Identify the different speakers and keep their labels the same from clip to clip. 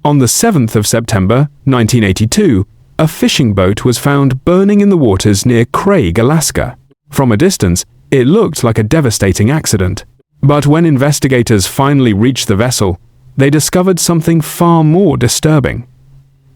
Speaker 1: On the 7th of September, 1982, a fishing boat was found burning in the waters near Craig, Alaska. From a distance, it looked like a devastating accident. But when investigators finally reached the vessel, they discovered something far more disturbing.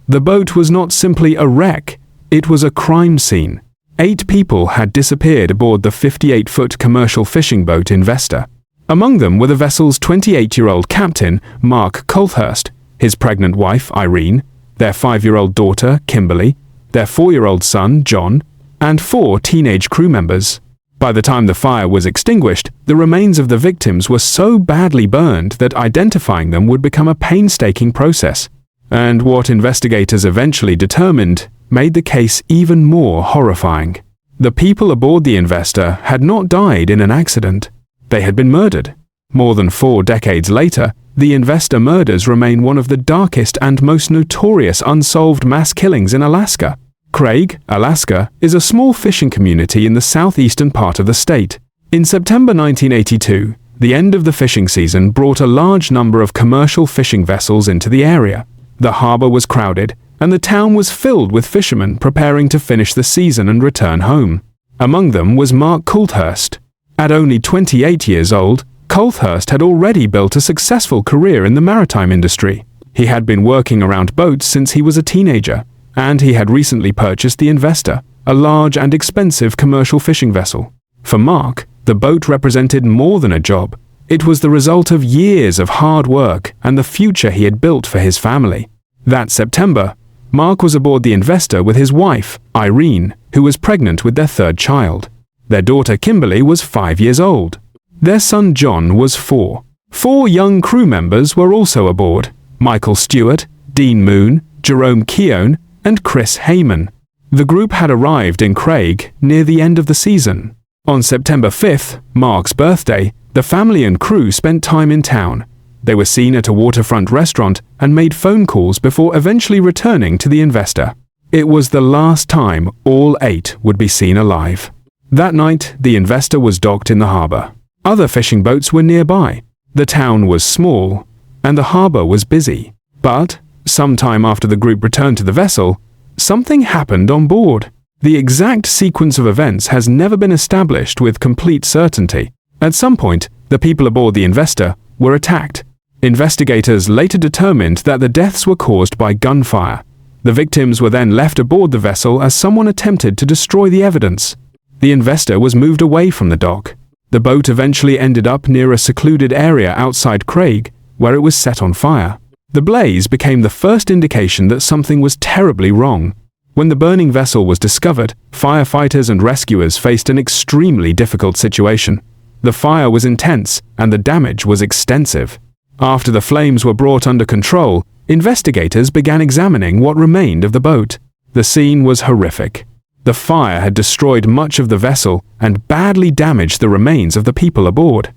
Speaker 1: The boat was not simply a wreck, it was a crime scene. 8 people had disappeared aboard the 58-foot commercial fishing boat Investor. Among them were the vessel's 28-year-old captain, Mark Coulthurst, his pregnant wife, Irene, their 5-year-old daughter, Kimberly, their 4-year-old son, John, and 4 teenage crew members. By the time the fire was extinguished, the remains of the victims were so badly burned that identifying them would become a painstaking process. And what investigators eventually determined made the case even more horrifying. The people aboard the Investor had not died in an accident. They had been murdered. More than 4 decades later, the Investor murders remain one of the darkest and most notorious unsolved mass killings in Alaska. Craig, Alaska, is a small fishing community in the southeastern part of the state. In September 1982, the end of the fishing season brought a large number of commercial fishing vessels into the area. The harbor was crowded, and the town was filled with fishermen preparing to finish the season and return home. Among them was Mark Coulthurst. At only 28 years old, Coulthurst had already built a successful career in the maritime industry. He had been working around boats since he was a teenager, and he had recently purchased the Investor, a large and expensive commercial fishing vessel. For Mark, the boat represented more than a job. It was the result of years of hard work and the future he had built for his family. That September, Mark was aboard the Investor with his wife, Irene, who was pregnant with their 3rd child. Their daughter Kimberly was 5 years old. Their son John was 4. 4 young crew members were also aboard: Michael Stewart, Dean Moon, Jerome Keown, and Chris Heyman. The group had arrived in Craig near the end of the season. On September 5th, Mark's birthday, the family and crew spent time in town. They were seen at a waterfront restaurant and made phone calls before eventually returning to the Investor. It was the last time all 8 would be seen alive. That night, the Investor was docked in the harbor. Other fishing boats were nearby. The town was small, and the harbor was busy. But, sometime after the group returned to the vessel, something happened on board. The exact sequence of events has never been established with complete certainty. At some point, the people aboard the Investor were attacked. Investigators later determined that the deaths were caused by gunfire. The victims were then left aboard the vessel as someone attempted to destroy the evidence. The Investor was moved away from the dock. The boat eventually ended up near a secluded area outside Craig, where it was set on fire. The blaze became the first indication that something was terribly wrong. When the burning vessel was discovered, firefighters and rescuers faced an extremely difficult situation. The fire was intense, and the damage was extensive. After the flames were brought under control, investigators began examining what remained of the boat. The scene was horrific. The fire had destroyed much of the vessel and badly damaged the remains of the people aboard.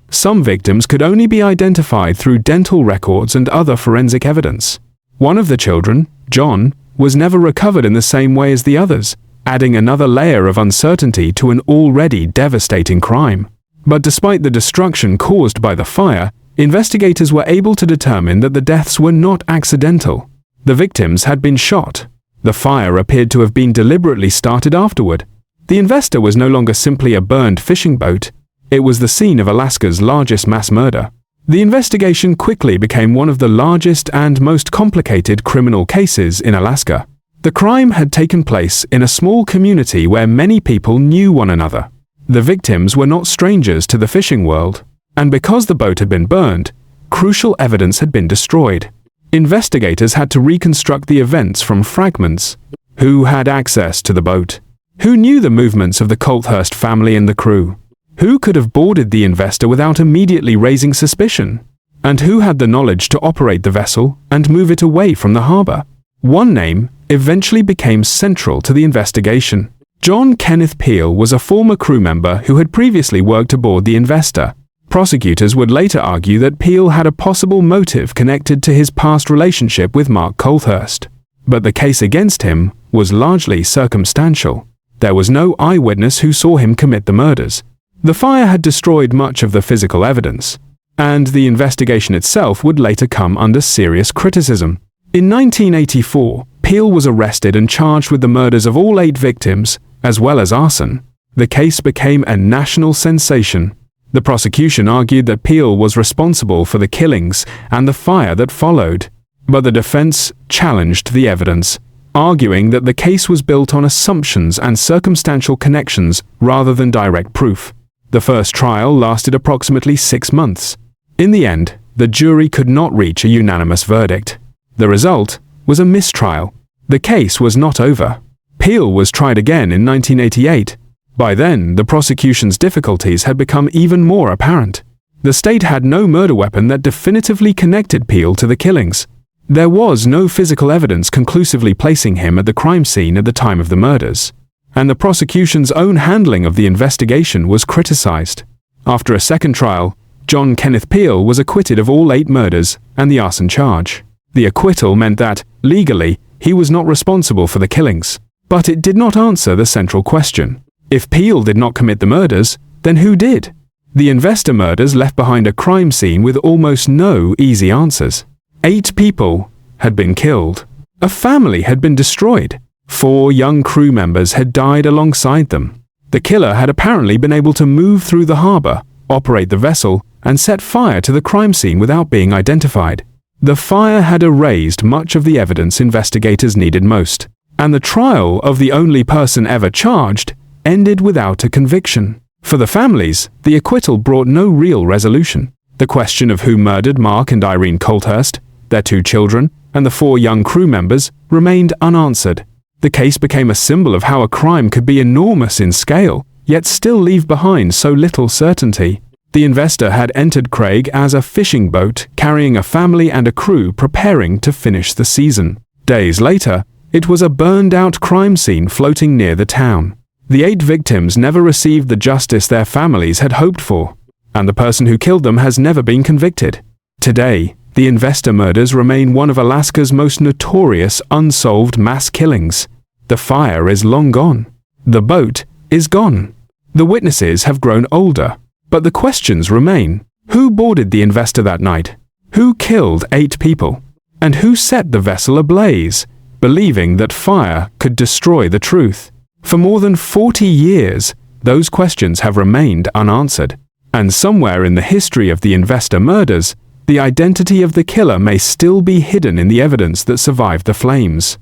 Speaker 1: Some victims could only be identified through dental records and other forensic evidence. One of the children, John, was never recovered in the same way as the others, adding another layer of uncertainty to an already devastating crime. But despite the destruction caused by the fire, investigators were able to determine that the deaths were not accidental. The victims had been shot. The fire appeared to have been deliberately started afterward. The Investor was no longer simply a burned fishing boat. It was the scene of Alaska's largest mass murder. The investigation quickly became one of the largest and most complicated criminal cases in Alaska. The crime had taken place in a small community where many people knew one another. The victims were not strangers to the fishing world, and because the boat had been burned, crucial evidence had been destroyed. Investigators had to reconstruct the events from fragments. Who had access to the boat? Who knew the movements of the Coulthurst family and the crew? Who could have boarded the Investor without immediately raising suspicion? And who had the knowledge to operate the vessel and move it away from the harbor? One name eventually became central to the investigation. John Kenneth Peel was a former crew member who had previously worked aboard the Investor. Prosecutors would later argue that Peel had a possible motive connected to his past relationship with Mark Coulthurst. But the case against him was largely circumstantial. There was no eyewitness who saw him commit the murders. The fire had destroyed much of the physical evidence, and the investigation itself would later come under serious criticism. In 1984, Peele was arrested and charged with the murders of all 8 victims, as well as arson. The case became a national sensation. The prosecution argued that Peele was responsible for the killings and the fire that followed, but the defense challenged the evidence, arguing that the case was built on assumptions and circumstantial connections rather than direct proof. The first trial lasted approximately 6 months. In the end, the jury could not reach a unanimous verdict. The result was a mistrial. The case was not over. Peele was tried again in 1988. By then, the prosecution's difficulties had become even more apparent. The state had no murder weapon that definitively connected Peele to the killings. There was no physical evidence conclusively placing him at the crime scene at the time of the murders, and the prosecution's own handling of the investigation was criticized. After a second trial, John Kenneth Peele was acquitted of all 8 murders and the arson charge. The acquittal meant that, legally, he was not responsible for the killings. But it did not answer the central question. If Peele did not commit the murders, then who did? The investor murders left behind a crime scene with almost no easy answers. 8 people had been killed. A family had been destroyed. 4 young crew members had died alongside them. The killer had apparently been able to move through the harbor, operate the vessel, and set fire to the crime scene without being identified. The fire had erased much of the evidence investigators needed most, and the trial of the only person ever charged ended without a conviction. For the families, the acquittal brought no real resolution. The question of who murdered Mark and Irene Coulthurst, their 2 children, and the 4 young crew members remained unanswered. The case became a symbol of how a crime could be enormous in scale, yet still leave behind so little certainty. The investor had entered Craig as a fishing boat carrying a family and a crew preparing to finish the season. Days later, it was a burned-out crime scene floating near the town. The 8 victims never received the justice their families had hoped for, and the person who killed them has never been convicted. Today, the investor murders remain one of Alaska's most notorious unsolved mass killings. The fire is long gone. The boat is gone. The witnesses have grown older, but the questions remain. Who boarded the investor that night? Who killed 8 people? And who set the vessel ablaze, believing that fire could destroy the truth? For more than 40 years, those questions have remained unanswered. And somewhere in the history of the investor murders, the identity of the killer may still be hidden in the evidence that survived the flames.